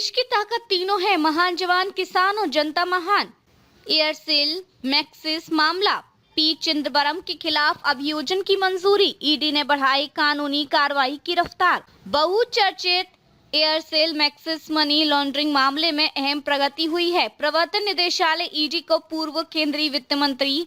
देश की ताकत तीनों है, महान जवान, किसान और जनता महान। एयरसेल मैक्सिस मामला, पी चिदंबरम के खिलाफ अभियोजन की मंजूरी, ईडी ने बढ़ाई कानूनी कार्रवाई की रफ्तार। बहुचर्चित एयरसेल मैक्सिस मनी लॉन्ड्रिंग मामले में अहम प्रगति हुई है। प्रवर्तन निदेशालय ईडी को पूर्व केंद्रीय वित्त मंत्री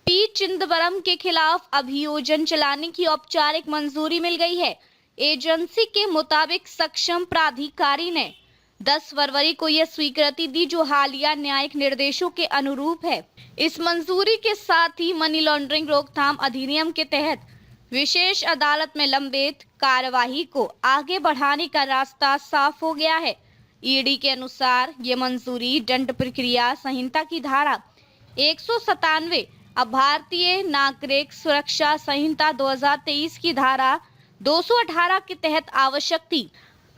पी चिदंबरम के खिलाफ अभियोजन चलाने की औपचारिक मंजूरी मिल गई है। एजेंसी के मुताबिक सक्षम प्राधिकारी ने 10 फरवरी को यह स्वीकृति दी, जो हालिया न्यायिक निर्देशों के अनुरूप है। इस मंजूरी के साथ ही मनी लॉन्ड्रिंग रोकथाम अधिनियम के तहत विशेष अदालत में लंबित कार्यवाही को आगे बढ़ाने का रास्ता साफ हो गया है। ईडी के अनुसार ये मंजूरी दंड प्रक्रिया संहिता की धारा 197 अब भारतीय नागरिक सुरक्षा संहिता 2023 की धारा 218 के तहत आवश्यक थी।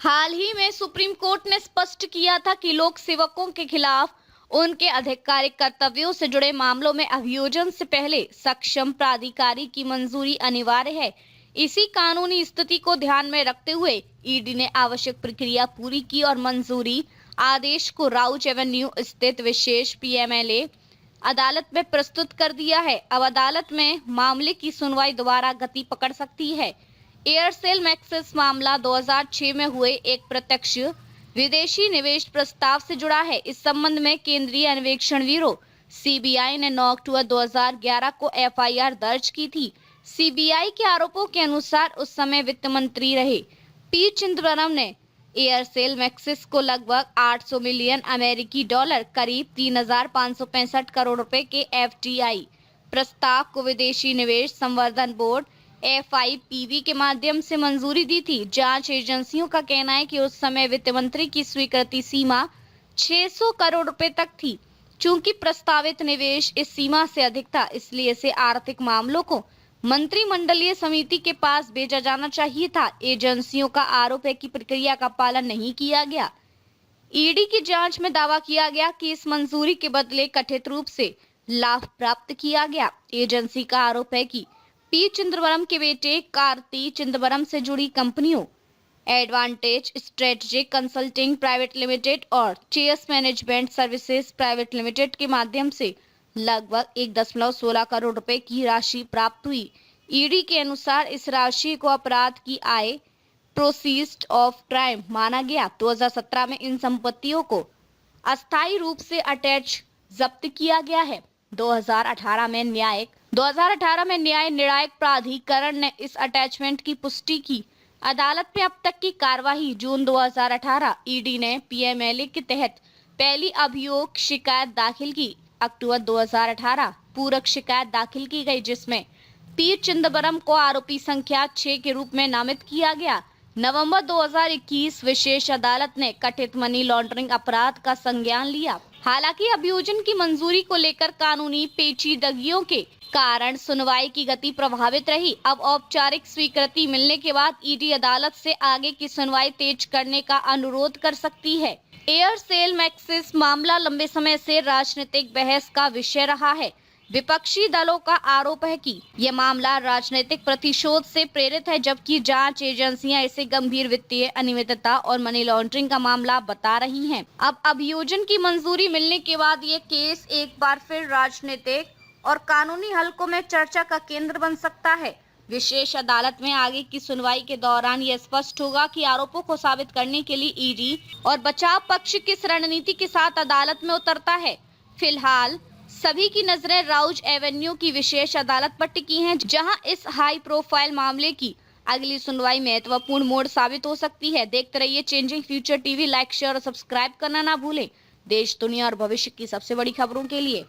हाल ही में सुप्रीम कोर्ट ने स्पष्ट किया था कि लोक सेवकों के खिलाफ उनके आधिकारिक कर्तव्यों से जुड़े मामलों में अभियोजन से पहले सक्षम प्राधिकारी की मंजूरी अनिवार्य है। इसी कानूनी स्थिति को ध्यान में रखते हुए ईडी ने आवश्यक प्रक्रिया पूरी की और मंजूरी आदेश को राउज एवेन्यू स्थित विशेष पीएमएलए अदालत में प्रस्तुत कर दिया है। अब अदालत में मामले की सुनवाई दोबारा गति पकड़ सकती है। एयरसेल मैक्सिस मामला 2006 में हुए एक प्रत्यक्ष विदेशी निवेश प्रस्ताव से जुड़ा है। इस संबंध में केंद्रीय अन्वेषण ब्यूरो सीबीआई ने 9 अक्टूबर 2011 को एफआईआर दर्ज की थी। सीबीआई के आरोपों के अनुसार उस समय वित्त मंत्री रहे पी चिदंबरम ने एयरसेल मैक्सिस को लगभग 800 मिलियन अमेरिकी डॉलर करीब 3,565 करोड़ रुपए के एफडीआई प्रस्ताव को विदेशी निवेश संवर्धन बोर्ड एफआईपीबी के माध्यम से मंजूरी दी थी। जांच एजेंसियों का कहना है कि उस समय वित्त मंत्री की स्वीकृति सीमा 600 करोड़ रुपए तक थी। चूंकि प्रस्तावित निवेश इस सीमा से अधिक था, इसलिए इसे आर्थिक मामलों को मंत्रिमंडलीय समिति के पास भेजा जाना चाहिए था। एजेंसियों का आरोप है कि प्रक्रिया का पालन नहीं किया गया। ईडी की जांच में दावा किया गया कि इस मंजूरी के बदले कथित रूप से लाभ प्राप्त किया गया। एजेंसी का आरोप है कि पी चिदंबरम के बेटे कार्ति चिदंबरम से जुड़ी कंपनियों advantage strategic consulting private limited और chairs management services private limited के माध्यम से लगभग 1.16 करोड़ रुपए की राशि प्राप्त हुई। ईडी के अनुसार इस राशि को अपराध की आय प्रोसीड ऑफ क्राइम माना गया। 2017 में इन संपत्तियों को अस्थायी रूप से अटैच जब्त किया गया है। 2018 में न्याय निर्णायक प्राधिकरण ने इस अटैचमेंट की पुष्टि की। अदालत में अब तक की कार्यवाही जून 2018 ईडी ने पीएमएलए के तहत पहली अभियोग शिकायत दाखिल की। अक्टूबर 2018 पूरक शिकायत दाखिल की गई, जिसमें पी चिदंबरम को आरोपी संख्या 6 के रूप में नामित किया गया। नवंबर 2021 विशेष अदालत ने कथित मनी लॉन्ड्रिंग अपराध का संज्ञान लिया। हालांकि अभियोजन की मंजूरी को लेकर कानूनी पेचीदगियों के कारण सुनवाई की गति प्रभावित रही। अब औपचारिक स्वीकृति मिलने के बाद ईडी अदालत से आगे की सुनवाई तेज करने का अनुरोध कर सकती है। एयरसेल मैक्सिस मामला लंबे समय से राजनीतिक बहस का विषय रहा है। विपक्षी दलों का आरोप है कि यह मामला राजनीतिक प्रतिशोध से प्रेरित है, जबकि जांच एजेंसियां इसे गंभीर वित्तीय अनियमितता और मनी लॉन्ड्रिंग का मामला बता रही हैं। अब अभियोजन की मंजूरी मिलने के बाद ये केस एक बार फिर राजनीतिक और कानूनी हलकों में चर्चा का केंद्र बन सकता है। विशेष अदालत में आगे की सुनवाई के दौरान यह स्पष्ट होगा कि आरोपों को साबित करने के लिए ईडी और बचाव पक्ष किस रणनीति के साथ अदालत में उतरता है। फिलहाल सभी की नजरें राउज एवेन्यू की विशेष अदालत पर टिकी हैं, जहां इस हाई प्रोफाइल मामले की अगली सुनवाई महत्वपूर्ण मोड़ साबित हो सकती है। देखते रहिए changing future TV. Like, share और सब्सक्राइब करना ना भूलें। देश, दुनिया और भविष्य की सबसे बड़ी खबरों के लिए।